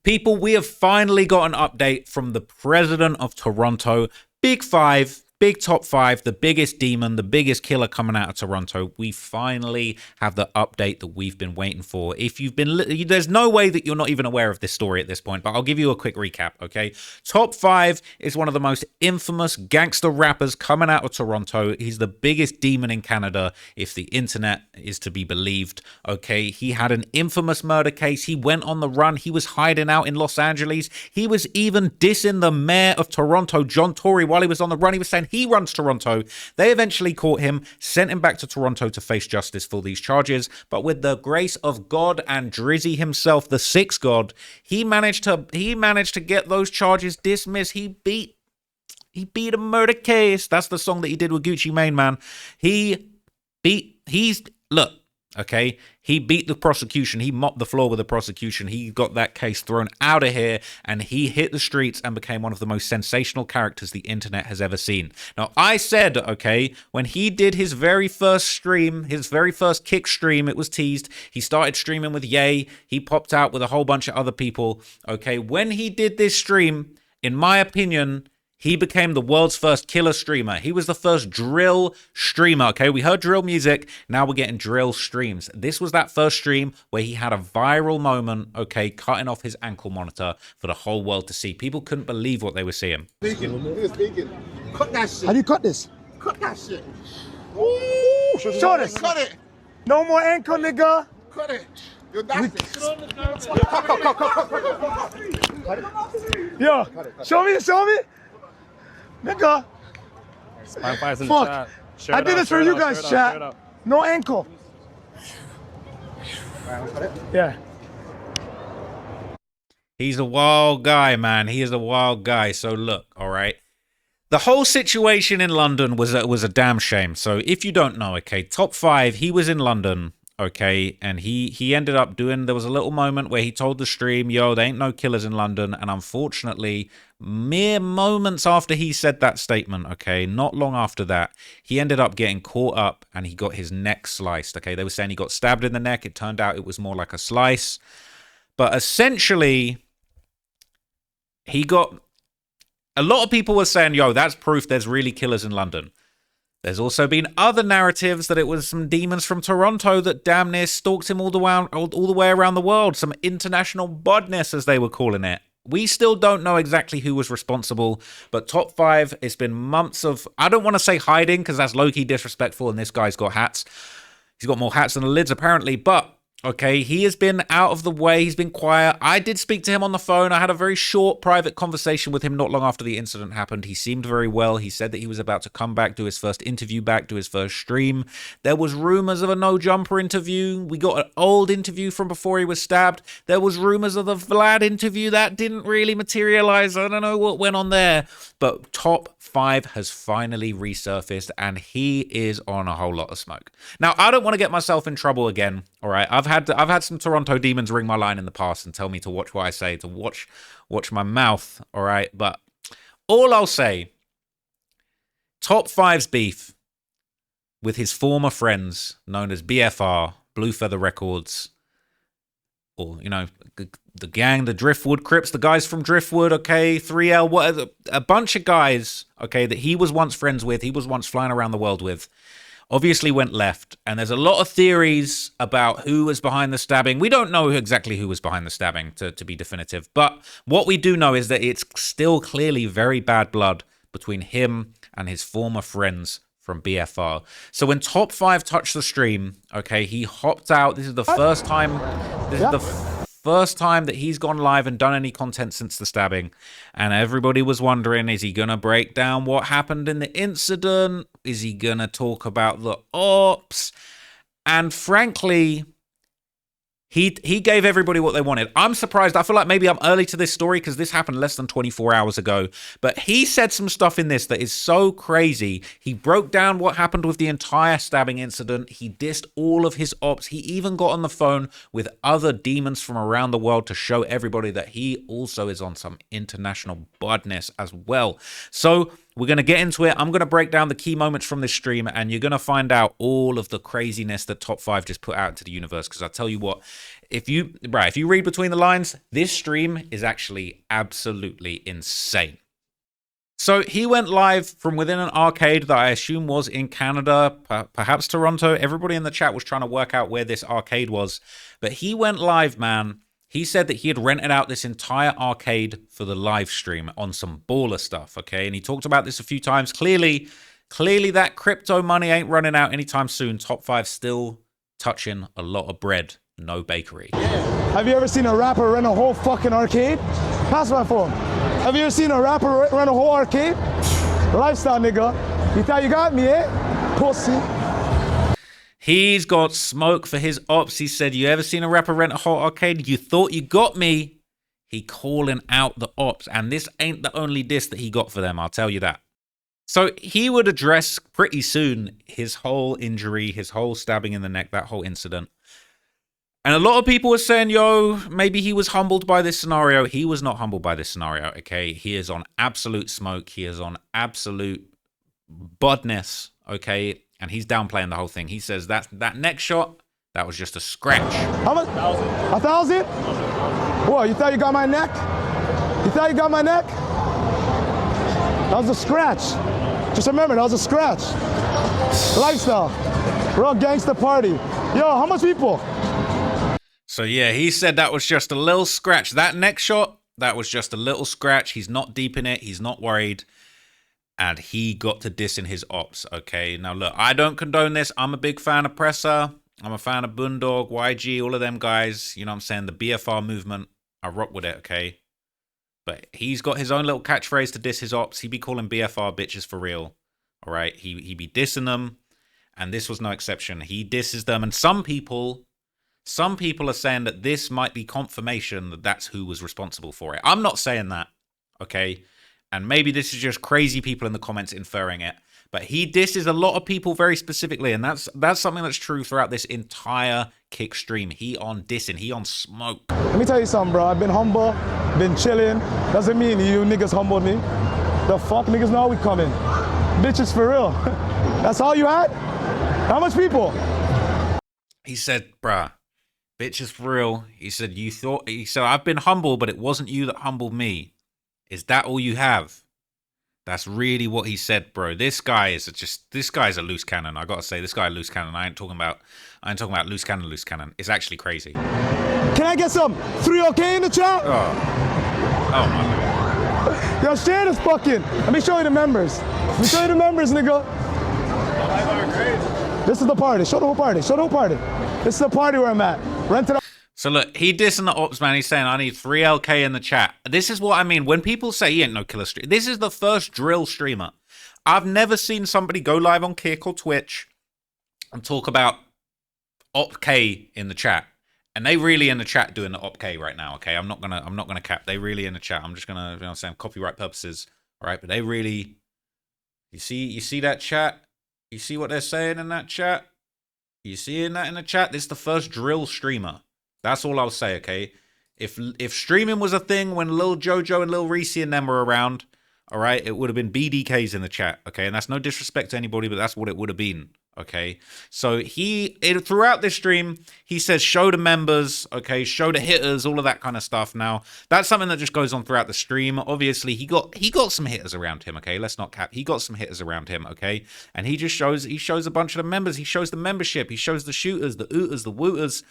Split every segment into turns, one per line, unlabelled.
People, we have finally got an update from the president of Toronto. Big Five, big top five, the biggest demon, the biggest killer coming out of Toronto. We finally have the update that we've been waiting for. If you've been, there's no way that you're not even aware of this story at this point, but I'll give you a quick recap, okay? Top 5 is one of the most infamous gangster rappers coming out of Toronto. He's the biggest demon in Canada, if the internet is to be believed, okay? He had an infamous murder case. He went on the run. He was hiding out in Los Angeles. He was even dissing the mayor of Toronto, John Tory, while he was on the run. He was saying he runs Toronto. They eventually caught him, sent him back to Toronto to face justice for these charges. But with the grace of God and Drizzy himself, the sixth god, he managed to get those charges dismissed. He beat a murder case. That's the song that he did with Gucci Mane, man. Look, okay, he beat the prosecution. He mopped the floor with the prosecution. He got that case thrown out of here, and he hit the streets and became one of the most sensational characters the internet has ever seen. Now, I said, okay, when he did his very first stream, his very first kick stream, it was teased. He started streaming with Ye. He popped out with a whole bunch of other people, okay? When he did this stream, in my opinion, he became the world's first killer streamer. He was the first drill streamer, okay? We heard drill music, now we're getting drill streams. This was that first stream where he had a viral moment, okay, cutting off his ankle monitor for the whole world to see. People couldn't believe what they were seeing.
Speaking. Cut that shit.
How do you cut this?
Cut that shit.
Ooh, show this.
Cut it.
No more ankle, nigga.
Cut it. Yo, that's it.
Yo, show me. Nigga. Fuck. I did this for you guys, chat. No ankle. Yeah.
He's a wild guy, man. He is a wild guy. So look, all right. The whole situation in London was a damn shame. So if you don't know, okay, top 5, he was in London, okay, and he ended up there was a little moment where he told the stream, yo, there ain't no killers in London, and unfortunately, mere moments after he said that statement, okay, not long after that, he ended up getting caught up and he got his neck sliced, okay? They were saying he got stabbed in the neck. It turned out it was more like a slice. But essentially, a lot of people were saying, yo, that's proof there's really killers in London. There's also been other narratives that it was some demons from Toronto that damn near stalked him all the way around the world. Some international badness, as they were calling it. We still don't know exactly who was responsible, but top 5, it's been months of, I don't want to say hiding, because that's low-key disrespectful, and this guy's got hats. He's got more hats than the lids, apparently, but okay, he has been out of the way. He's been quiet. I did speak to him on the phone. I had a very short private conversation with him not long after the incident happened. He seemed very well. He said that he was about to come back, do his first interview back, do his first stream. There was rumors of a No Jumper interview. We got an old interview from before he was stabbed. There was rumors of the Vlad interview. That didn't really materialize. I don't know what went on there. But top 5 has finally resurfaced, and he is on a whole lot of smoke. Now, I don't want to get myself in trouble again, all right? I've had some Toronto demons ring my line in the past and tell me to watch what I say, to watch my mouth, all right? But all I'll say, top 5's beef with his former friends known as BFR, Blue Feather Records, or, you know, the gang, the Driftwood Crips, the guys from Driftwood, okay, 3L, what, a bunch of guys, okay, that he was once friends with, he was once flying around the world with, obviously went left. And there's a lot of theories about who was behind the stabbing. We don't know exactly who was behind the stabbing, to be definitive. But what we do know is that it's still clearly very bad blood between him and his former friends from BFR. So when top 5 touched the stream, okay, he hopped out. This is the first time. This is the first time that he's gone live and done any content since the stabbing. And everybody was wondering, is he going to break down what happened in the incident? Is he going to talk about the ops? And frankly, he gave everybody what they wanted. I'm surprised. I feel like maybe I'm early to this story because this happened less than 24 hours ago. But he said some stuff in this that is so crazy. He broke down what happened with the entire stabbing incident. He dissed all of his ops. He even got on the phone with other demons from around the world to show everybody that he also is on some international badness as well. So We're going to get into it. I'm going to break down the key moments from this stream, and you're going to find out all of the craziness that Top 5 just put out into the universe. Because I tell you what, if you read between the lines, this stream is actually absolutely insane. So he went live from within an arcade that I assume was in Canada, perhaps Toronto. Everybody in the chat was trying to work out where this arcade was. But he went live, man. He said that he had rented out this entire arcade for the live stream on some baller stuff, okay? And he talked about this a few times. Clearly that crypto money ain't running out anytime soon. Top 5 still touching a lot of bread, no bakery.
Have you ever seen a rapper rent a whole fucking arcade? Pass my phone. Have you ever seen a rapper rent a whole arcade? Lifestyle, nigga. You thought you got me, eh? Pussy.
He's got smoke for his ops. He said, you ever seen a rapper rent a whole arcade? You thought you got me. He calling out the ops. And this ain't the only diss that he got for them, I'll tell you that. So he would address pretty soon his whole injury, his whole stabbing in the neck, that whole incident. And a lot of people were saying, yo, maybe he was humbled by this scenario. He was not humbled by this scenario, okay? He is on absolute smoke. He is on absolute budness, okay? And he's downplaying the whole thing. He says that neck shot, that was just a scratch.
How much? 1,000? What, you thought you got my neck? You thought you got my neck? That was a scratch. Just remember, that was a scratch. Lifestyle. Real gangster party. Yo, how much people?
So yeah, he said that was just a little scratch. That neck shot, that was just a little scratch. He's not deep in it. He's not worried. And he got to dissing his ops, okay? Now, look, I don't condone this. I'm a big fan of Pressa. I'm a fan of Boondog, YG, all of them guys. You know what I'm saying? The BFR movement. I rock with it, okay? But he's got his own little catchphrase to diss his ops. He be calling BFR bitches for real, all right? He be dissing them, and this was no exception. He disses them, and some people are saying that this might be confirmation that that's who was responsible for it. I'm not saying that, okay? And maybe this is just crazy people in the comments inferring it. But he disses a lot of people very specifically. And that's something that's true throughout this entire kick stream. He on dissing. He on smoke.
Let me tell you something, bro. I've been humble, been chilling. Doesn't mean you niggas humbled me. The fuck niggas know we coming. Bitches for real. That's all you had? How much people?
He said, bruh, bitches for real. He said, I've been humble, but it wasn't you that humbled me. Is that all you have? That's really what he said, bro. This guy is a loose cannon. I gotta say, this guy a loose cannon. I ain't talking about loose cannon. It's actually crazy.
Can I get some 3OK in the chat?
Oh my God.
Yo, share this fucking. Let me show you the members. Let me show you the members, nigga. This is the party. Show the whole party. Show the whole party. This is the party where I'm at. Rent it out.
So look, he dissing the ops, man. He's saying, I need 3LK in the chat. This is what I mean. When people say he ain't no killer streamer, this is the first drill streamer. I've never seen somebody go live on Kick or Twitch and talk about OpK in the chat. And they really in the chat doing the OpK right now, okay? I'm not gonna cap. They really in the chat. I'm just gonna, you know what I'm saying, copyright purposes. All right, but they really, you see that chat? You see what they're saying in that chat? You seeing that in the chat? This is the first drill streamer. That's all I'll say, okay? If streaming was a thing when Lil Jojo and Lil Reese and them were around, all right, it would have been BDKs in the chat, okay? And that's no disrespect to anybody, but that's what it would have been, okay? So throughout this stream, he says, show the members, okay? Show the hitters, all of that kind of stuff. Now, that's something that just goes on throughout the stream. Obviously, he got some hitters around him, okay? Let's not cap. He got some hitters around him, okay? And he shows a bunch of the members. He shows the membership. He shows the shooters, the ooters, the wooters.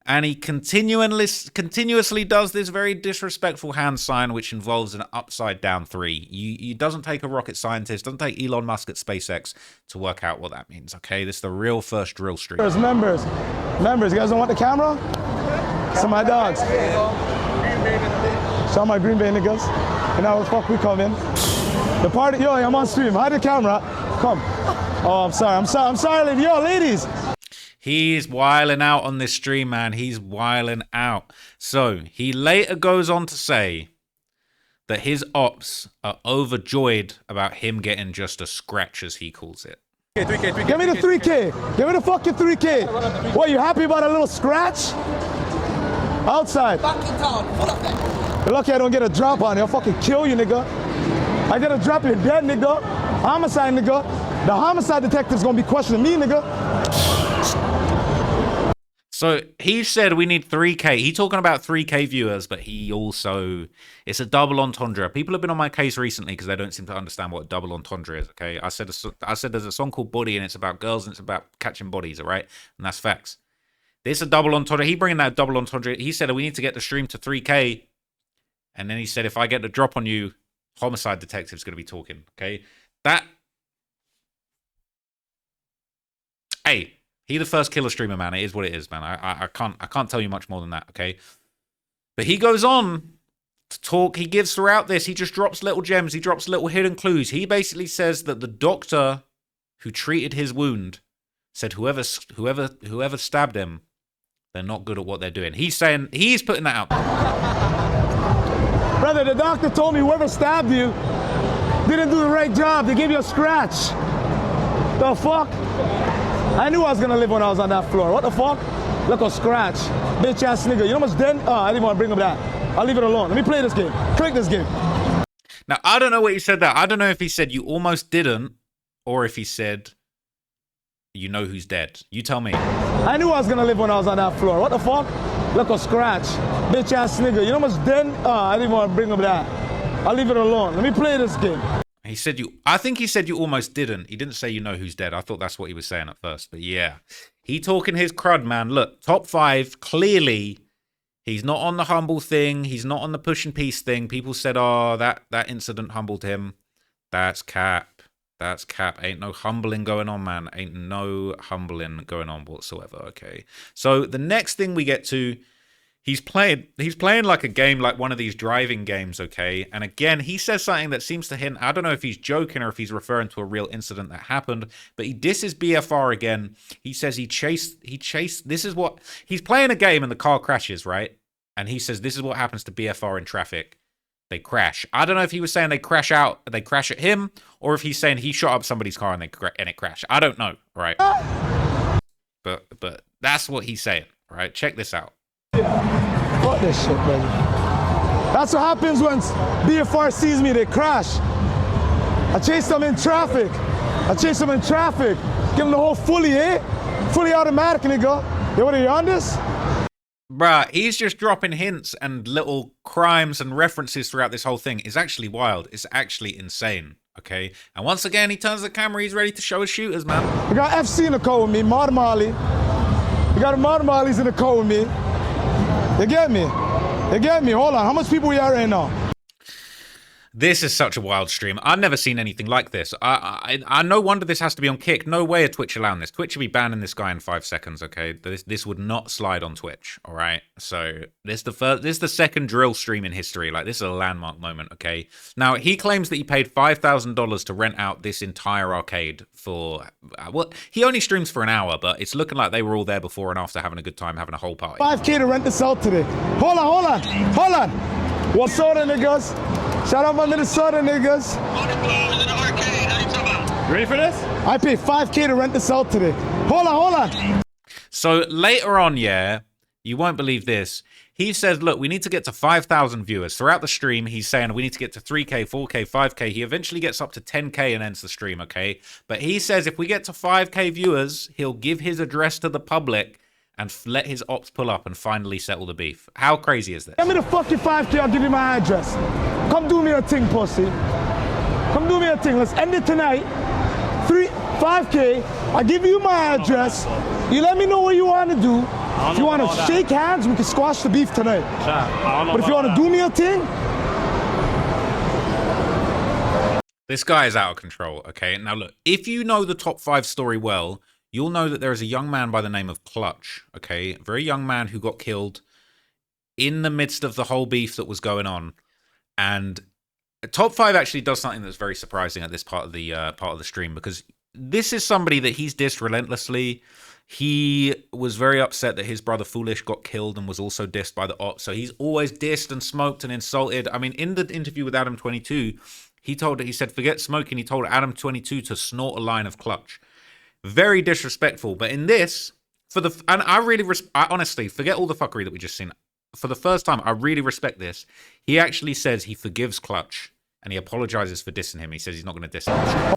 And he continuously does this very disrespectful hand sign, which involves an upside down 3. You doesn't take a rocket scientist, doesn't take Elon Musk at SpaceX to work out what that means, okay? This is the real first drill stream.
Members, you guys don't want the camera? Some of my dogs. Shout out my Green Bay niggas. And now the fuck we come in. The party, yo, I'm on stream. Hide the camera. Come. Oh, I'm sorry. Yo, ladies.
He's wiling out on this stream, man. He's wiling out. So he later goes on to say that his ops are overjoyed about him getting just a scratch, as he calls it.
3K. Give me the 3K. Give me the fucking 3K. What, you happy about a little scratch? Outside. You're lucky I don't get a drop on it. I'll fucking kill you, nigga. I gotta drop you dead, nigga. Homicide, nigga. The homicide detective's gonna be questioning me, nigga.
So he said we need 3K. He talking about 3K viewers, but he also, it's a double entendre. People have been on my case recently because they don't seem to understand what a double entendre is, okay? I said there's a song called Body and it's about girls and it's about catching bodies, all right? And that's facts. This is a double entendre. He bringing that double entendre. He said we need to get the stream to 3K. And then he said, if I get the drop on you, homicide detective's going to be talking, okay? That, hey, he the first killer streamer, man. It is what it is, man. I can't tell you much more than that, okay? But he goes on to talk. He gives throughout this. He just drops little gems. He drops little hidden clues. He basically says that the doctor who treated his wound said whoever stabbed him, they're not good at what they're doing. He's saying, he's putting that out.
Brother, the doctor told me whoever stabbed you didn't do the right job. They gave you a scratch. The fuck? I knew I was gonna live when I was on that floor. What the fuck? Look, a scratch. Bitch ass nigga. You know how much dead? Oh, I didn't want to bring up that. I'll leave it alone. Let me play this game. Click this game.
Now, I don't know what he said there. I don't know if he said you almost didn't, or if he said you know who's dead. You tell me.
I knew I was gonna live when I was on that floor. What the fuck? Look, a scratch. Bitch ass nigga. You know how much dead? Oh, I didn't want to bring up that. I'll leave it alone. Let me play this game.
He said you, I think he said you almost didn't. He didn't say you know who's dead. I thought that's what he was saying at first. But yeah, he talking his crud, man. Look, top 5, clearly, he's not on the humble thing. He's not on the push and peace thing. People said, oh, that incident humbled him. That's cap. That's cap. Ain't no humbling going on, man. Ain't no humbling going on whatsoever, okay? So the next thing we get to, he's playing like a game, like one of these driving games, okay? And again, he says something that seems to hint, I don't know if he's joking or if he's referring to a real incident that happened, but he disses BFR again. He says he chased, this is what, he's playing a game and the car crashes, right? And he says this is what happens to BFR in traffic. They crash. I don't know if he was saying they crash at him, or if he's saying he shot up somebody's car and it crashed. I don't know, right? But that's what he's saying, right? Check this out.
Fuck this shit, baby. That's what happens when BFR sees me, they crash. I chase them in traffic. Give them the whole fully, eh? Fully automatic, nigga. Yo, what are you on this?
Bruh, he's just dropping hints and little crimes and references throughout this whole thing. It's actually wild. It's actually insane, okay? And once again, he turns the camera. He's ready to show his shooters, man.
We got FC in the car with me, Mod Molly. We got a Mod Molly's in the car with me. You get me? Hold on. How much people we are right now?
This is such a wild stream. I've never seen anything like this. I no wonder this has to be on Kick. No way are Twitch allowing this. Twitch should be banning this guy in 5 seconds, okay? This would not slide on Twitch, all right? So this is the second drill stream in history. Like, this is a landmark moment, okay? Now, he claims that he paid $5,000 to rent out this entire arcade for, well, he only streams for an hour, but it's looking like they were all there before and after having a good time, having a whole party.
5K to rent this out today. Hold on. What soda, niggas? Shout out my Minnesota niggas. You ready for this? I paid 5K to rent this out today. Hold on.
So later on, yeah, you won't believe this. He says, look, we need to get to 5,000 viewers. Throughout the stream, he's saying we need to get to 3K, 4K, 5K. He eventually gets up to 10K and ends the stream, okay? But he says if we get to 5K viewers, he'll give his address to the public and let his ops pull up and finally settle the beef. How crazy is this?
Give me the fucking 5K, I'll give you my address. Come do me a thing, pussy. Come do me a thing. Let's end it tonight. 5K, I give you my address. You let me know what you want to do. If you want to shake hands, we can squash the beef tonight. But if you want to do me a thing...
This guy is out of control, okay? Now look, if you know the top 5 story well, you'll know that there is a young man by the name of Clutch, okay? A very young man who got killed in the midst of the whole beef that was going on. And Top 5 actually does something that's very surprising at this part of the stream, because this is somebody that he's dissed relentlessly. He was very upset that his brother Foolish got killed and was also dissed by the ops. So he's always dissed and smoked and insulted. I mean, in the interview with Adam22, he said, forget smoking. He told Adam22 to snort a line of Clutch. Very disrespectful. But in this, I honestly, forget all the fuckery that we just seen. For the first time, I really respect this. He actually says he forgives Clutch. and he apologizes for dissing him. He says he's not going to diss him.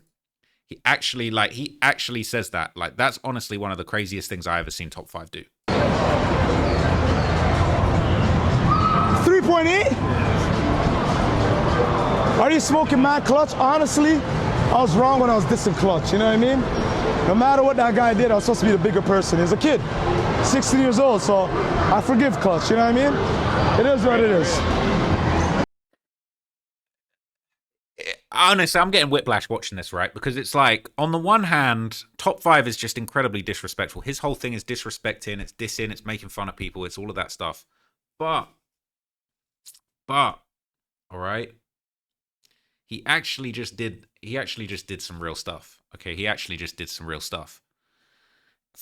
He actually says that. Like, that's honestly one of the craziest things I ever seen Top 5 do.
3.8? Are you smoking mad clutch? Honestly, I was wrong when I was dissing clutch, you know what I mean? No matter what that guy did, I was supposed to be the bigger person. He's a kid, 16 years old, so I forgive clutch, you know what I mean? It is what it is.
Honestly, I'm getting whiplash watching this, right? Because it's like, on the one hand, Top 5 is just incredibly disrespectful. His whole thing is disrespecting, it's dissing, it's making fun of people, it's all of that stuff. But, all right, he actually just did some real stuff. Okay, he actually just did some real stuff.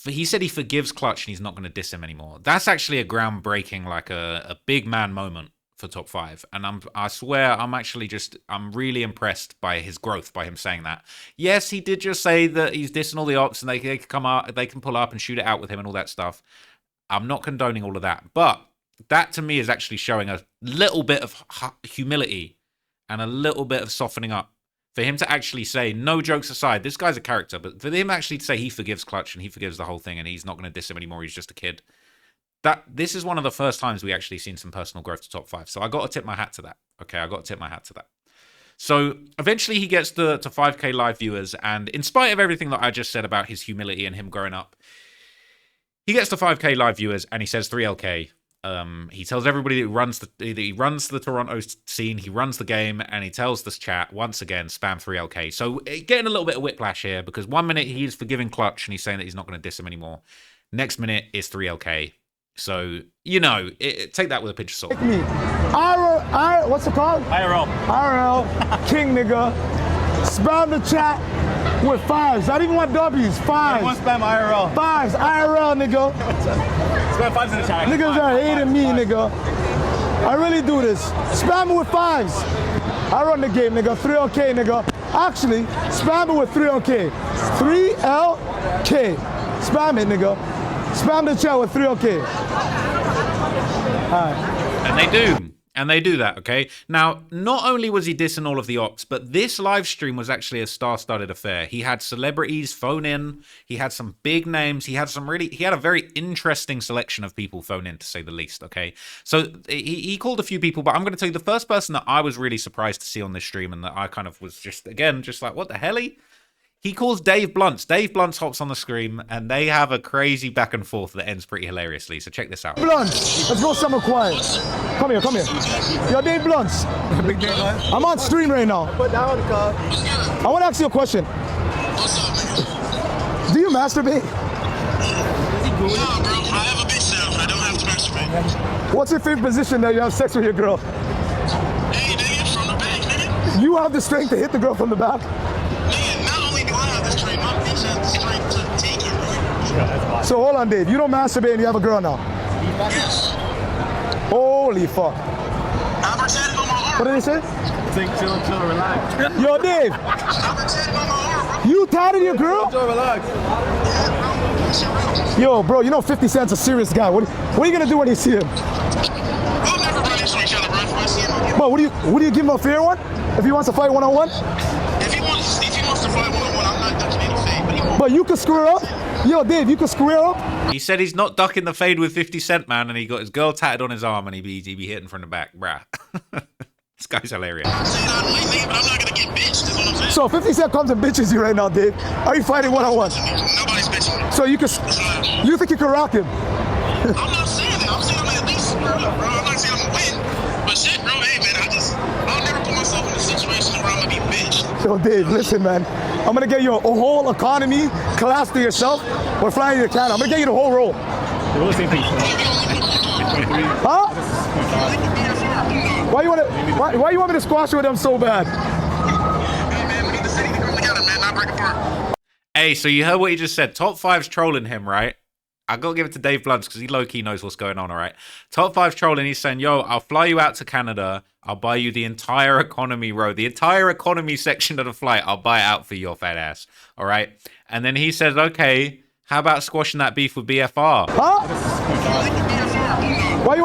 He said he forgives Clutch and he's not going to diss him anymore. That's actually a groundbreaking, like a big man moment for Top 5. And I swear, I'm really impressed by his growth, by him saying that. Yes, he did just say that he's dissing all the ops and they can come out, they can pull up and shoot it out with him and all that stuff. I'm not condoning all of that. But that to me is actually showing a little bit of humility and a little bit of softening up. For him to actually say, no jokes aside, this guy's a character, but for him actually to say he forgives Clutch and he forgives the whole thing and he's not going to diss him anymore, he's just a kid. This is one of the first times we actually seen some personal growth to Top 5. So I got to tip my hat to that. Okay, I got to tip my hat to that. So eventually he gets to 5K live viewers, and in spite of everything that I just said about his humility and him growing up, he gets to 5K live viewers and he says 3LK. He tells everybody that he runs the Toronto scene, he runs the game, and he tells this chat, once again, spam 3LK. So getting a little bit of whiplash here, because 1 minute he's forgiving Clutch and he's saying that he's not going to diss him anymore. Next minute is 3LK. So, you know, take that with a pinch of salt.
Me. What's it called? IRL. King, nigga. Spam the chat with 5s. I don't even want W's. 5s.
Everyone spam IRL.
5s. IRL, nigga.
Spam 5s in the chat.
Niggas are hating me, nigga. I really do this. Spam it with 5s. I run the game, nigga. 3LK, nigga. Actually, spam it with 3LK. 3LK. Spam it, nigga. Spam the chat with 3LK. All right.
And they do. And they do that, okay? Now, not only was he dissing all of the ops, but this live stream was actually a star-studded affair. He had celebrities phone in. He had some big names. He had a very interesting selection of people phone in, to say the least, okay? So he called a few people, but I'm going to tell you the first person that I was really surprised to see on this stream and that I kind of was just like, what the hell? He calls Dave Blunts. Dave Blunts hops on the screen, and they have a crazy back and forth that ends pretty hilariously. So check this out.
Blunts, let's go somewhere quiet. Come here. Yo, Dave Blunts. I'm on stream right now. I want to ask you a question. Do you masturbate?
No, bro. I have a bitch now. I don't have to masturbate.
What's your favorite position that you have sex with your girl?
Hey, nigga, from the back, nigga.
You have the strength to hit the girl from the back?
Nigga, not only do I have the strength, my bitch has the strength to take it, bro.
So hold on, Dave. You don't masturbate and you have a girl now?
Yes.
Holy fuck.
I'm tatted on my arm.
What did he say?
Think, chill, relax.
Yo, Dave.
I'm tatted on my arm, bro.
You tatted your girl?
Chill, relax.
Yeah, bro.
Yo, bro, you know 50 Cent's a serious guy. What are you gonna do when you see him?
We'll never run into each other, bro. If I see him, I'll give him.
But what do you give him a fair one? If he wants to fight one-on-one?
If he wants to fight one-on-one, I'm not ducking any fade, but he won't.
But you could square up? Yo, Dave, you could square up?
He said he's not ducking the fade with 50 Cent, man, and he got his girl tatted on his arm, and he be hitting from the back, bruh. This guy's hilarious.
I'm saying I don't nigga, but I'm not gonna get bitched, is what I'm saying.
So 50 Cent comes and bitches you right now, Dave. Are you fighting one-on-one?
Nobody's bitching me.
So you think you can rock him?
I'm not saying that. I'm saying I'm at least square up, bro. I'm not saying I'm gonna win. But shit, bro, hey, man, I'll never put myself in a situation where I'm gonna be bitched.
Yo, Dave, listen, man. I'm gonna get you a whole economy class to yourself. We're flying you to Canada. I'm gonna get you the whole roll.
They're all the same thing.
Huh? Why you want me to squash with them so bad?
Hey, man, we need the city to come together, man, not break apart.
Hey, so you heard what he just said. Top 5's trolling him, right? I gotta give it to Dave Blunts because he low-key knows what's going on, all right? Top 5's trolling. He's saying, yo, I'll fly you out to Canada. I'll buy you the entire economy row. The entire economy section of the flight, I'll buy it out for your fat ass, all right? And then he says, okay, how about squashing that beef with BFR?
Huh? Why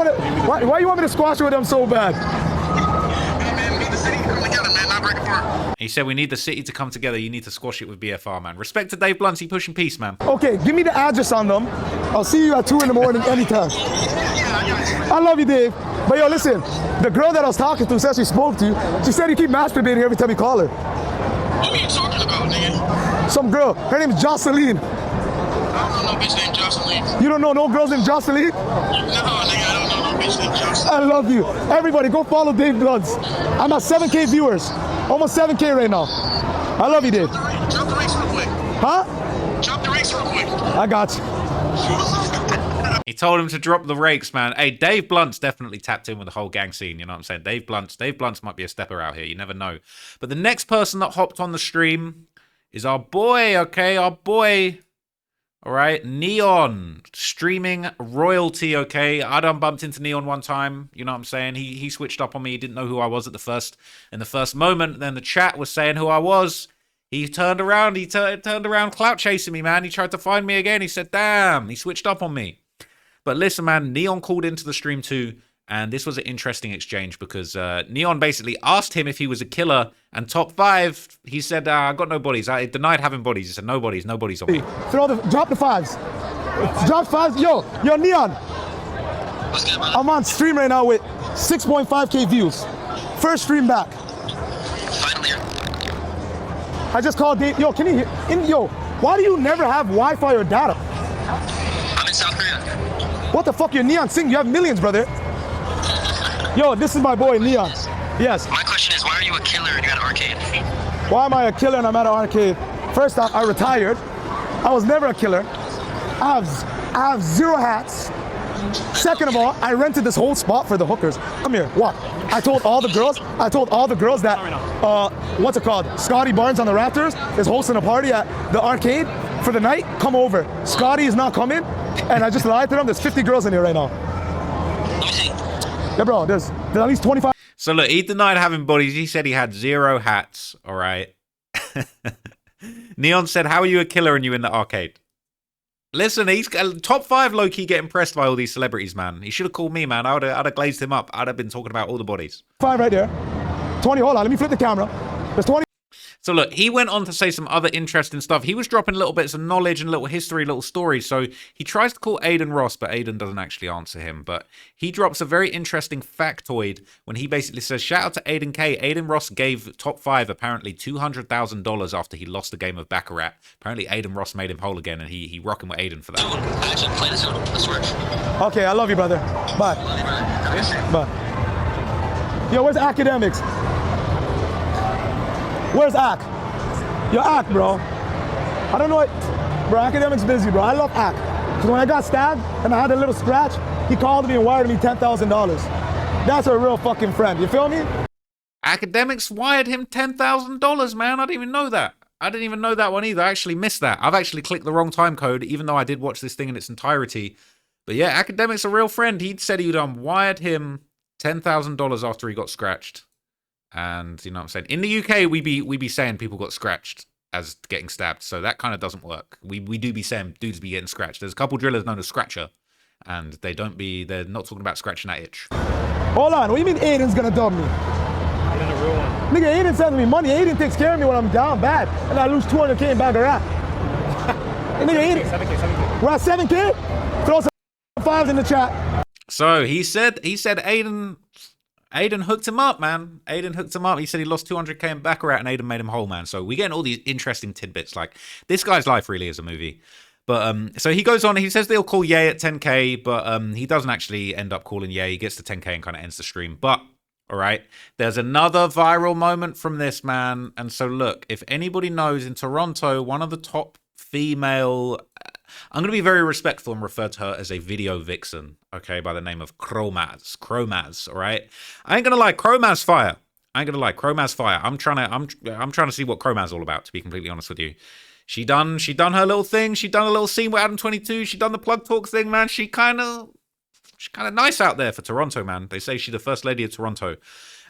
you want me to squash with them so bad?
Hey, man, we need the city to come together, man, over.
He said we need the city to come together. You need to squash it with BFR, man. Respect to Dave Blunt's. He pushing peace, man.
Okay, give me the address on them. I'll see you at 2 in the morning anytime. I love you, Dave. But yo, listen, the girl that I was talking to said she spoke to you. She said you keep masturbating every time you call her.
What are you talking about, nigga?
Some girl, her name is Jocelyn.
I don't know no bitch named Jocelyn.
You don't know no girls named Jocelyn?
No, nigga, I don't know no bitch named Jocelyn.
I love you. Everybody, go follow Dave Bloods. I'm at 7K viewers. Almost 7K right now. I love you, Dave.
Drop the race real quick.
Huh?
Drop the race real quick.
I got you.
He told him to drop the rakes, man. Hey, Dave Blunt's definitely tapped in with the whole gang scene. You know what I'm saying? Dave Blunt's might be a stepper out here. You never know. But the next person that hopped on the stream is our boy, okay? Our boy. All right, Neon, streaming royalty, okay? I done bumped into Neon one time, you know what I'm saying? He switched up on me, he didn't know who I was in the first moment. Then the chat was saying who I was. He turned around, turned around clout chasing me, man. He tried to find me again. He said, damn, he switched up on me. But listen, man, Neon called into the stream too, and this was an interesting exchange because Neon basically asked him if he was a killer, and Top5, he said, I got no bodies. I denied having bodies. He said, no bodies on me.
Drop the fives. Drop fives. Yo, Neon.
What's good, brother?
I'm on stream right now with 6.5K views. First stream back.
Finally.
I just called Dave. Yo, can you hear? Yo, why do you never have Wi-Fi or data?
I'm in South Korea.
What the fuck, you're Neon Sing? You have millions, brother. Yo, this is my boy, Neon. Yes.
My question is, why are you a killer and you're at an arcade?
Why am I a killer and I'm at an arcade? First off, I retired. I was never a killer. I have 0 hats. Second of all, I rented this whole spot for the hookers. Come here, what? I told all the girls that, what's it called? Scotty Barnes on the Raptors is hosting a party at the arcade for the night. Come over. Scotty is not coming. And I just lied to them. There's 50 girls in here right now.
Let me see.
Yeah, bro, there's at least 25.
So look, he denied having bodies. He said he had 0 hats, all right? Neon said, how are you a killer and you in the arcade? Listen, he's Top5 low-key getting pressed by all these celebrities, man. He should have called me, man. I'd have glazed him up. I'd have been talking about all the bodies.
5 right there. 20, hold on, let me flip the camera. There's 20.
So look, he went on to say some other interesting stuff. He was dropping little bits of knowledge and little history, little stories. So he tries to call Aiden Ross, but Aiden doesn't actually answer him. But he drops a very interesting factoid when he basically says, shout out to Aiden K. Aiden Ross gave Top5 apparently $200,000 after he lost a game of Baccarat. Apparently Aiden Ross made him whole again, and he rocking with Aiden for that.
I actually played this one. I swear.
Okay, I love you, brother. Bye.
Love you, brother. Have a good day.
Bye. Yo, where's academics? Where's Ak? Yo, Ak, bro. I don't know what, bro, academics busy, bro. I love Ak. Because when I got stabbed and I had a little scratch, he called me and wired me $10,000. That's a real fucking friend. You feel me?
Academics wired him $10,000, man. I didn't even know that. I didn't even know that one either. I actually missed that. I've actually clicked the wrong time code, even though I did watch this thing in its entirety. But yeah, Academic's a real friend. He'd said he'd wired him $10,000 after he got scratched. And you know what I'm saying? In the UK, we be saying people got scratched as getting stabbed. So that kind of doesn't work. We do be saying dudes be getting scratched. There's a couple drillers known as Scratcher. And they're not talking about scratching that itch.
Hold on, what do you mean Aiden's gonna dub me?
Aiden's a real one.
Nigga, Aiden sends me money. Aiden takes care of me when I'm down bad. And I lose 200K in Baccarat. And nigga, Aiden,
7K.
we're at 7K? Throw some 5s in the chat.
So he said Aiden hooked him up, man. Aiden hooked him up. He said he lost 200K in Baccarat and Aiden made him whole, man. So we getting all these interesting tidbits. Like, this guy's life really is a movie. But so he goes on, he says they'll call Ye at 10K, but he doesn't actually end up calling Ye. He gets to 10K and kind of ends the stream. But, all right, there's another viral moment from this, man. And so look, if anybody knows, in Toronto, one of the top female... I'm going to be very respectful and refer to her as a video vixen, okay, by the name of Chromaz, all right? I ain't going to lie, Chromaz fire. I'm trying to see what Chromaz is all about, to be completely honest with you. She done her little thing. She done a little scene with Adam 22. She done the plug talk thing, man. She's kind of nice out there for Toronto, man. They say she's the first lady of Toronto.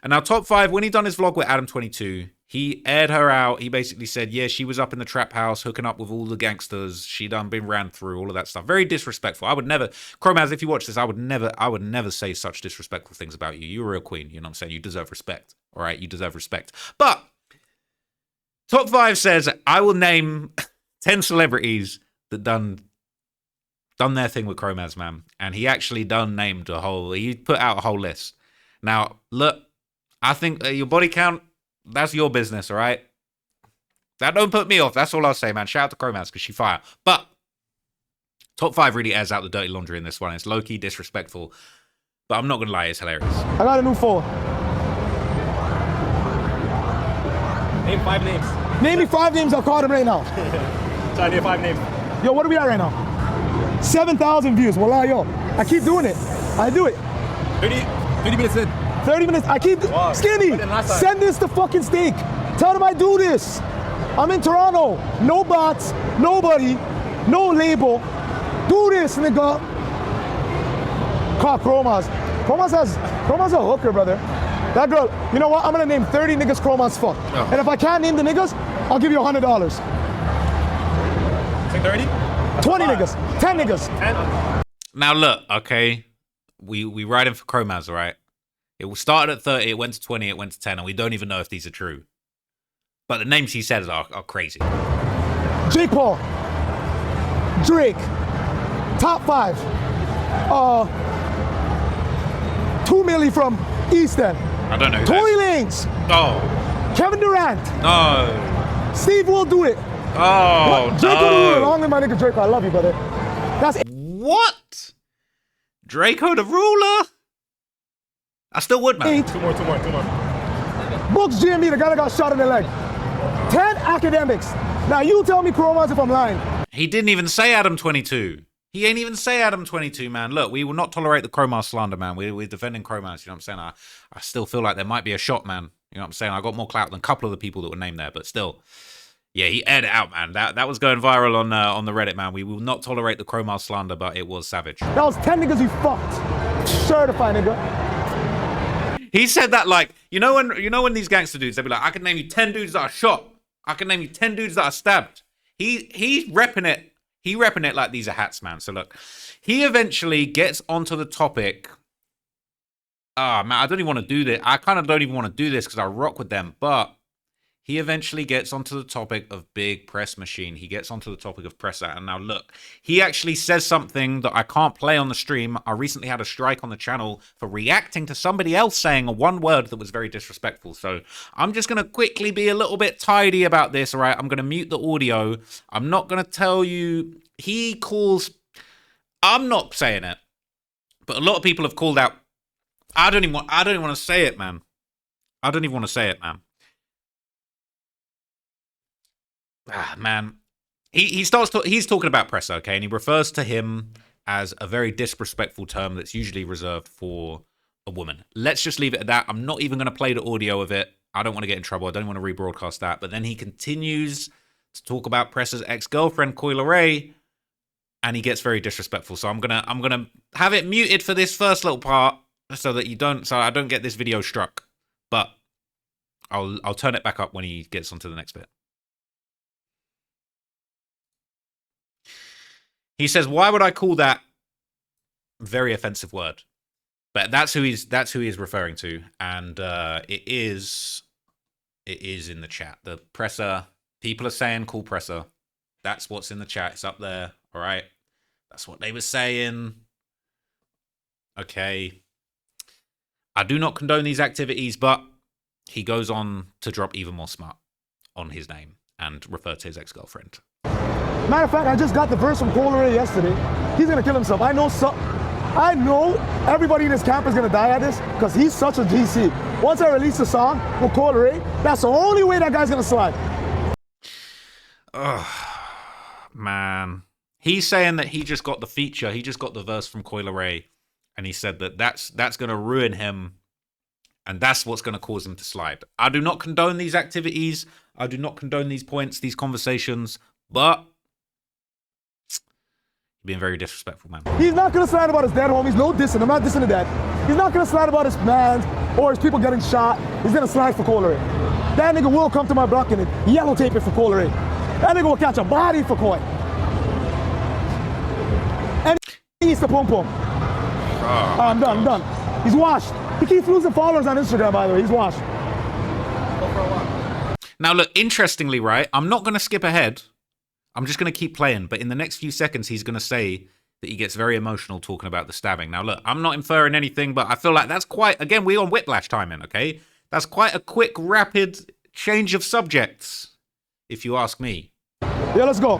And now Top5, when he done his vlog with Adam 22, he aired her out. He basically said, yeah, she was up in the trap house hooking up with all the gangsters. She done been ran through, all of that stuff. Very disrespectful. I would never, Chromaz, if you watch this, I would never say such disrespectful things about you. You're a real queen. You know what I'm saying? You deserve respect. All right? You deserve respect. But Top 5 says, I will name 10 celebrities that done their thing with Chromaz, man. And he actually he put out a whole list. Now, look, I think your body count, that's your business, all right? That don't put me off. That's all I'll say, man. Shout out to Chromaz because she fire. But Top 5 really airs out the dirty laundry in this one. It's low-key disrespectful. But I'm not going to lie, it's hilarious.
I got a new phone.
Name 5 names.
Name me 5 names, I'll call them right now.
Try to name 5 names.
Yo, what are we at right now? 7,000 views. Wallah, yo. I keep doing it. I do it.
30 minutes in.
30 minutes. I keep...
Wow.
Skinny, send this to fucking Steak. Tell them I do this. I'm in Toronto. No bots. Nobody. No label. Do this, nigga. Call Chromaz. Chromaz a hooker, brother. That girl, you know what? I'm gonna name 30 niggas Chromaz fuck.
Oh.
And if I can't name the niggas, I'll give you $100.
Say 30?
20 niggas. 10 niggas.
10?
Now, look, okay. We ride in for Chromaz, all right? It started at 30, it went to 20, it went to 10, and we don't even know if these are true. But the names he says are crazy.
Jake Paul. Drake. Top 5. 2 milli from East End.
I don't know who
Tory
that's.
Lanez.
Oh.
Kevin Durant.
No.
Steve will do it.
Oh,
Draco the Ruler.
no.
Long live my nigga Draco. I love you, brother. That's it.
What? Draco the Ruler? I still would, man.
8.
Two more.
Books GMB, the guy that got shot in the leg. 10 academics. Now you tell me, Chromaz, if I'm lying.
He didn't even say Adam 22. He ain't even say Adam 22, man. Look, we will not tolerate the Chromaz slander, man. We're defending Chromaz, you know what I'm saying? I still feel like there might be a shot, man. You know what I'm saying? I got more clout than a couple of the people that were named there, but still. Yeah, he aired it out, man. That was going viral on the Reddit, man. We will not tolerate the Chromaz slander, but it was savage.
That was 10 niggas you fucked. Certified, nigga.
He said that like, you know when these gangster dudes, they'll be like, I can name you 10 dudes that are shot. I can name you 10 dudes that are stabbed. He's repping it. He repping it like these are hats, man. So look, he eventually gets onto the topic. Man, I don't even want to do this. I kind of don't even want to do this because I rock with them. But he eventually gets onto the topic of Big Press Machine. He gets onto the topic of Pressa. And now look, he actually says something that I can't play on the stream. I recently had a strike on the channel for reacting to somebody else saying a one word that was very disrespectful. So I'm just going to quickly be a little bit tidy about this, all right? I'm going to mute the audio. I'm not going to tell you. He calls... I'm not saying it. But a lot of people have called out... I don't even want to say it, man. I don't even want to say it, man. Man, he's talking about Pressa, okay, and he refers to him as a very disrespectful term that's usually reserved for a woman. Let's just leave it at that. I'm not even going to play the audio of it. I don't want to get in trouble. I don't want to rebroadcast that. But then he continues to talk about Pressa's ex-girlfriend, Coyle Ray, and he gets very disrespectful. So I'm gonna have it muted for this first little part so that I don't get this video struck. But I'll turn it back up when he gets onto the next bit. He says, "Why would I call that very offensive word?" But that's who he's referring to, and it is in the chat. The Pressa people are saying, "Call Pressa." That's what's in the chat. It's up there. All right, that's what they were saying. Okay, I do not condone these activities, but he goes on to drop even more smut on his name and refer to his ex-girlfriend.
Matter of fact, I just got the verse from Coyle Ray yesterday. He's gonna kill himself. I know everybody in this camp is gonna die at this because he's such a GC. Once I release the song with Coyle Ray, that's the only way that guy's gonna slide.
Ugh, man. He's saying that he just got the feature. He just got the verse from Coyle Ray, and he said that that's gonna ruin him, and that's what's gonna cause him to slide. I do not condone these activities. I do not condone these points, these conversations, but being very disrespectful, man.
He's not gonna slide about his dead homies. No dissing. I'm not dissing the dead. He's not gonna slide about his man or his people getting shot. He's gonna slide for Coyle Ray. That nigga will come to my block and yellow tape it for Coyle Ray. That nigga will catch a body for Coyle. And he's the pum pum. I'm done. He's washed. He keeps losing followers on Instagram, by the way. He's washed.
Now, look, interestingly, right, I'm not going to skip ahead. I'm just going to keep playing. But in the next few seconds, he's going to say that he gets very emotional talking about the stabbing. Now, look, I'm not inferring anything, but I feel like that's quite, again, we're on whiplash timing, okay? That's quite a quick, rapid change of subjects, if you ask me.
Yeah, let's go.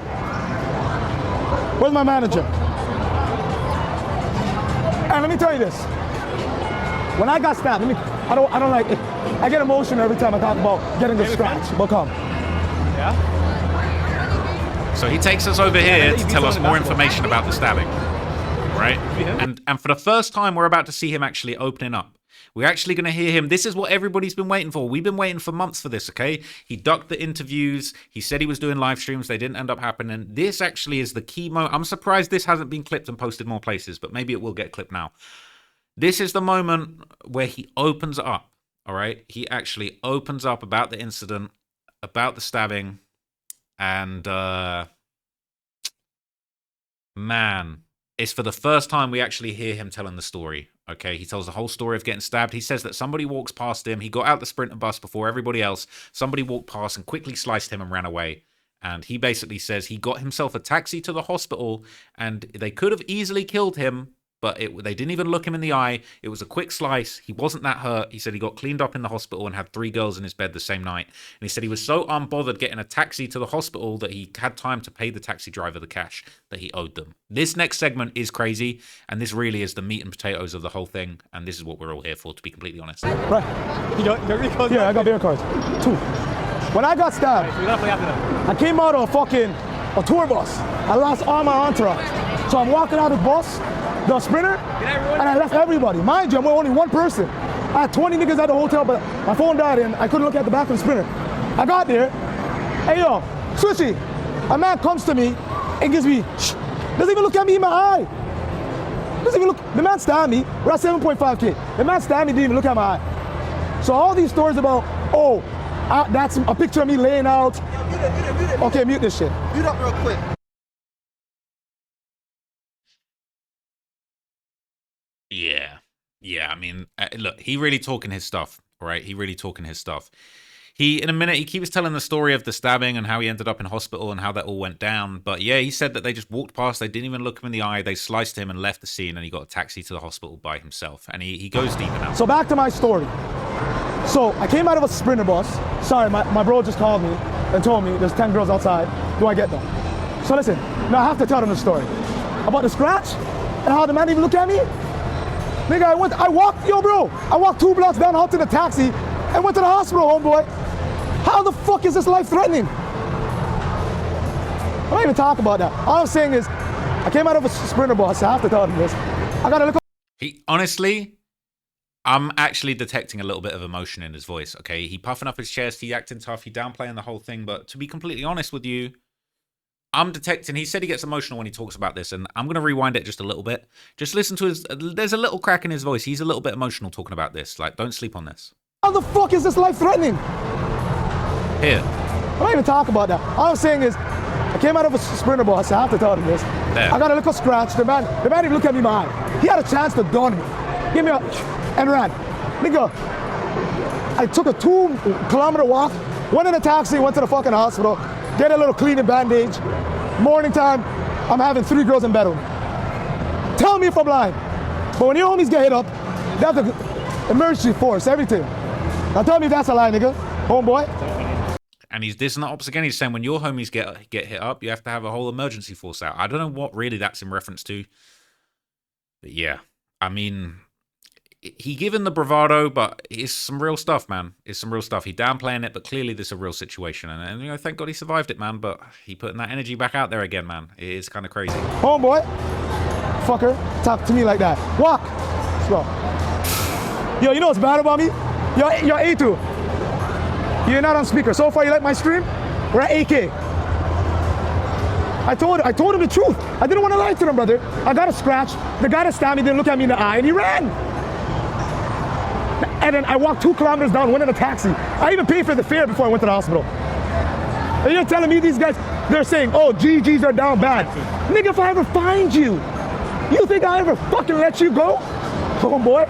Where's my manager? And let me tell you this. When I got stabbed, I don't like it. I get emotional every time I talk about getting a scratch. But come.
Yeah?
So he takes us over here to tell us more information about the stabbing, right? And for the first time, we're about to see him actually opening up. We're actually going to hear him. This is what everybody's been waiting for. We've been waiting for months for this, okay? He ducked the interviews. He said he was doing live streams. They didn't end up happening. This actually is the key moment. I'm surprised this hasn't been clipped and posted more places, but maybe it will get clipped now. This is the moment where he opens up, all right? He actually opens up about the incident, about the stabbing, and man, it's for the first time we actually hear him telling the story. Okay, he tells the whole story of getting stabbed. He says that somebody walks past him. He got out the Sprinter bus before everybody else. Somebody walked past and quickly sliced him and ran away. And he basically says he got himself a taxi to the hospital and they could have easily killed him, but they didn't even look him in the eye. It was a quick slice. He wasn't that hurt. He said he got cleaned up in the hospital and had 3 girls in his bed the same night. And he said he was so unbothered getting a taxi to the hospital that he had time to pay the taxi driver the cash that he owed them. This next segment is crazy, and this really is the meat and potatoes of the whole thing, and this is what we're all here for, to be completely honest.
Right.
You got beer cards?
Yeah, I got beer cards. 2. When I got stabbed,
So you gotta play after that.
I came out of a tour bus. I lost all my entourage. So I'm walking out of the bus, the Sprinter, and I left everybody. Mind you, I'm only one person. I had 20 niggas at the hotel, but my phone died and I couldn't look at the back of the Sprinter. I got there. Hey, yo, Switchy, a man comes to me and gives me, shh, doesn't even look at me in my eye. Doesn't even look, the man stabbed me. We're at 7.5K. The man stabbed me, didn't even look at my eye. So all these stories about, oh, that's a picture of me laying out. Mute it. Okay, mute this shit. Mute up real quick.
Yeah, I mean, look, he really talking his stuff, right? He really talking his stuff. In a minute, he keeps telling the story of the stabbing and how he ended up in hospital and how that all went down. But yeah, he said that they just walked past, they didn't even look him in the eye, they sliced him and left the scene, and he got a taxi to the hospital by himself. And he goes deeper now.
So back to my story. So I came out of a Sprinter bus. Sorry, my bro just called me and told me there's 10 girls outside. Do I get them? So listen, now I have to tell them the story. About the scratch and how the man didn't even look at me. Nigga, I walked 2 blocks down, hopped in a taxi, and went to the hospital, homeboy. How the fuck is this life-threatening? I don't even talk about that. All I'm saying is, I came out of a Sprinter bus, I have to tell them this. I gotta look.
Honestly, I'm actually detecting a little bit of emotion in his voice, okay? He puffing up his chest, he acting tough, he downplaying the whole thing, but to be completely honest with you, I'm detecting, he said he gets emotional when he talks about this, and I'm going to rewind it just a little bit. Just listen to there's a little crack in his voice. He's a little bit emotional talking about this. Like, don't sleep on this.
How the fuck is this life-threatening?
Here.
I don't even talk about that. All I'm saying is, I came out of a Sprinter bus, I have to tell them this.
There.
I got a little scratch, the man didn't look at me in my eye. He had a chance to done me. Give me a, and ran. Nigga, I took a 2-kilometer walk, went in a taxi, went to the fucking hospital, get a little cleaning bandage. Morning time, I'm having 3 girls in bed with me. Tell me if I'm lying. But when your homies get hit up, they have the emergency force, everything. Now tell me if that's a lie, nigga. Homeboy.
And he's dissing the ops again. He's saying when your homies get hit up, you have to have a whole emergency force out. I don't know what really that's in reference to. But yeah, I mean, he given the bravado, but it's some real stuff, man. It's some real stuff. He downplaying it, but clearly this is a real situation. And you know, thank God he survived it, man. But he putting that energy back out there again, man. It is kind of crazy.
Homeboy. Fucker. Talk to me like that. Walk. Slow. Yo, you know what's bad about me? Yo, A2. You're not on speaker. So far, you like my stream? We're at 8K. I told him the truth. I didn't want to lie to him, brother. I got a scratch. The guy that stabbed me didn't look at me in the eye, and he ran. And then I walked 2 kilometers down, went in a taxi. I even paid for the fare before I went to the hospital. And you're telling me these guys, they're saying, oh, GGs are down bad. Nigga, if I ever find you, you think I ever fucking let you go? Homeboy.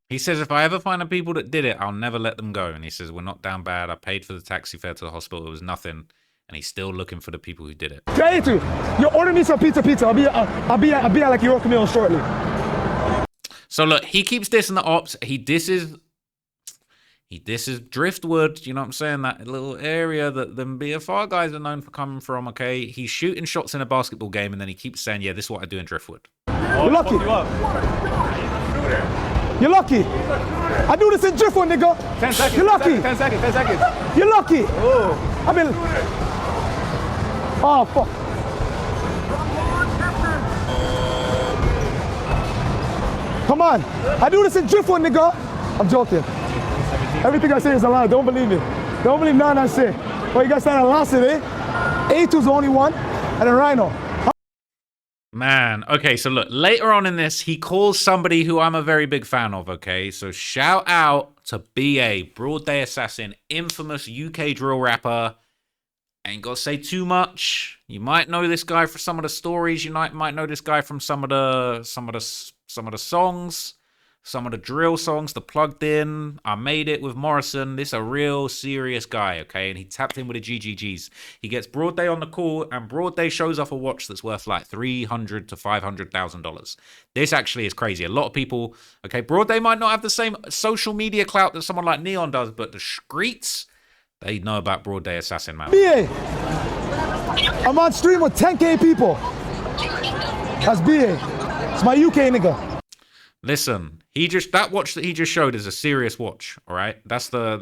He says, if I ever find the people that did it, I'll never let them go. And he says, we're not down bad. I paid for the taxi fare to the hospital. It was nothing. And he's still looking for the people who did it.
Try to. You order me some pizza. I'll be at like your meal shortly.
So look, he keeps dissing the ops. He disses Driftwood. You know what I'm saying? That little area that the BFR guys are known for coming from. Okay, he's shooting shots in a basketball game, and then he keeps saying, "Yeah, this is what I do in Driftwood."
You're lucky. You're lucky. I do this in Driftwood, nigga.
10 seconds.
You're lucky.
10 seconds. 10 seconds.
You're lucky.
Oh.
I mean, oh fuck. Come on. I do this in Driftwood, nigga. I'm joking. Everything I say is a lie. Don't believe me. Don't believe nothing I say. Well, you guys started last today. A2's the only one, and then Rhino.
Man, okay, so look, later on in this, he calls somebody who I'm a very big fan of, okay? So shout out to BA, Broad Day Assassin, infamous UK drill rapper. Ain't got to say too much. You might know this guy for some of the stories. You might know this guy from some of the songs, some of the drill songs, the Plugged In, I Made It with Morrison. This is a real serious guy, okay? And he tapped in with the GGGs. He gets Broad Day on the call, and Broad Day shows off a watch that's worth like $300,000 to $500,000. This actually is crazy. A lot of people, okay, Broad Day might not have the same social media clout that someone like Neon does, but the streets, they know about Broad Day Assassin, man.
BA. I'm on stream with 10K people. That's BA. It's my UK nigga.
Listen, that watch that he just showed is a serious watch, all right? That's the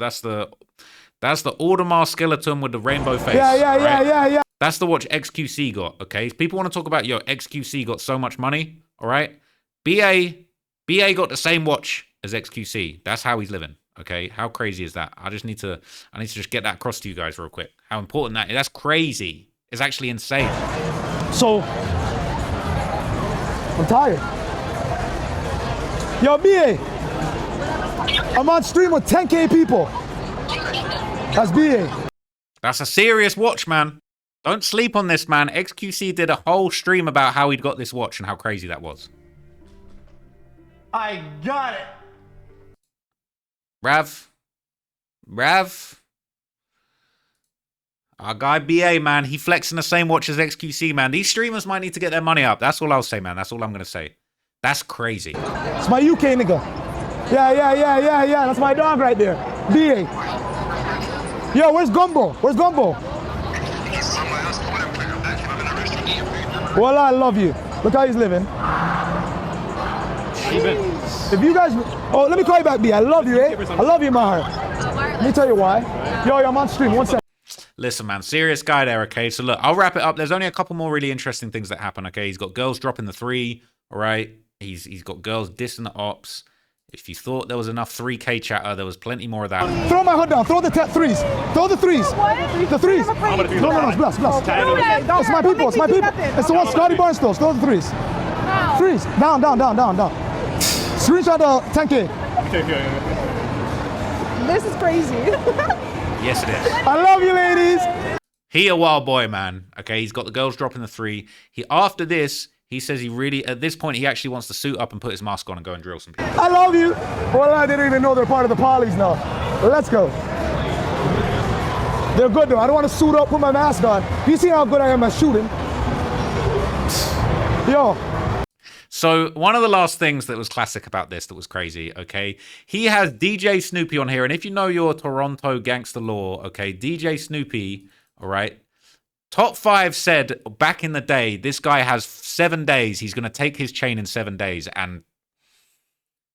Audemars skeleton with the rainbow face.
Yeah.
That's the watch XQC got, okay? People want to talk about, XQC got so much money, all right? BA got the same watch as XQC. That's how he's living, okay? How crazy is that? I need to just get that across to you guys real quick. How important that's crazy. It's actually insane.
So, I'm tired. Yo, BA. I'm on stream with 10K people. That's BA.
That's a serious watch, man. Don't sleep on this, man. XQC did a whole stream about how he'd got this watch and how crazy that was.
I got it.
Rav. Our guy BA, man, he flexing the same watch as XQC, man. These streamers might need to get their money up. That's all I'll say, man. That's all I'm going to say. That's crazy.
It's my UK nigga. Yeah. That's my dog right there. BA. Yo, where's Gumbo? Well, I love you. Look how he's living. If you guys... Oh, let me call you back, B. I love you, eh? I love you, my heart. Let me tell you why. Yo, I'm on stream. 1 second.
Listen, man, serious guy there, okay? So look, I'll wrap it up. There's only a couple more really interesting things that happen, okay? He's got girls dropping the 3, all right? He's got girls dissing the ops. If you thought there was enough 3K chatter, there was plenty more of that.
Throw my hood down. Throw the threes. Throw the threes. The threes. No, it's bless. It's my people. It's the one Scotty Barnes throws. Throw the threes. Threes. Down. Screenshot the 10K.
This is crazy.
Yes, it is.
I love you, ladies.
He a wild boy, man. Okay, he's got the girls dropping the 3. After this, he says at this point, he actually wants to suit up and put his mask on and go and drill some people.
I love you. Well, I didn't even know they're part of the polys now. Let's go. They're good though. I don't want to suit up, put my mask on. You see how good I am at shooting? Yo.
So one of the last things that was classic about this that was crazy, okay? He has DJ Snoopy on here. And if you know your Toronto gangster law, okay, DJ Snoopy, all right? Top5 said back in the day, this guy has 7 days. He's going to take his chain in 7 days. And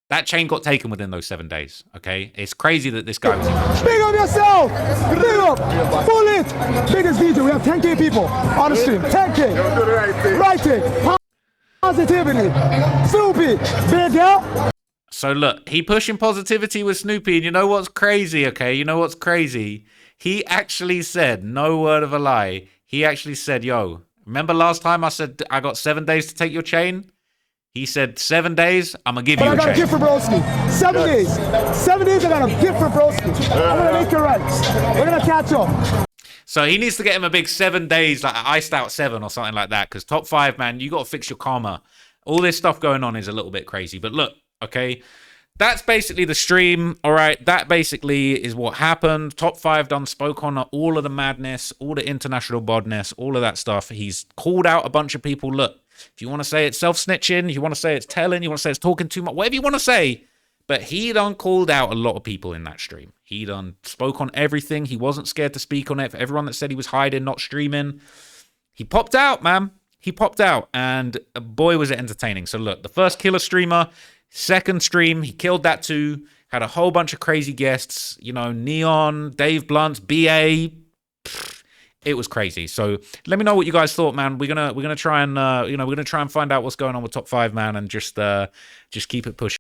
that chain got taken within those 7 days, okay? It's crazy that this guy was...
Big up yourself! Big up! Full it! Biggest DJ. We have 10K people on the stream. 10K. Right thing. Positivity. Snoopy. Big girl.
So look, he pushing positivity with Snoopy. And you know what's crazy, okay? You know what's crazy? He actually said, no word of a lie, he actually said, yo, remember last time I said I got 7 days to take your chain? He said, 7 days, I'm going to give you a chain.
I got a gift for Broski. 7 days. 7 days, I got a gift for Broski. I'm going to make it right. We're going to catch up.
So he needs to get him a big 7 days, like iced out 7 or something like that. Because Top5, man, you got to fix your karma. All this stuff going on is a little bit crazy. But look, okay, that's basically the stream. All right, that basically is what happened. Top 5 done spoke on all of the madness, all the international bodness, all of that stuff. He's called out a bunch of people. Look, if you want to say it's self-snitching, you want to say it's telling, you want to say it's talking too much, whatever you want to say. But he done called out a lot of people in that stream. He done spoke on everything. He wasn't scared to speak on it. For everyone that said he was hiding, not streaming, he popped out, man. He popped out, and boy, was it entertaining. So look, the first killer streamer, second stream, he killed that too. Had a whole bunch of crazy guests, you know, Neon, Dave Blunt, BA. It was crazy. So let me know what you guys thought, man. We're gonna try and we're gonna try and find out what's going on with Top 5, man, and just keep it pushing.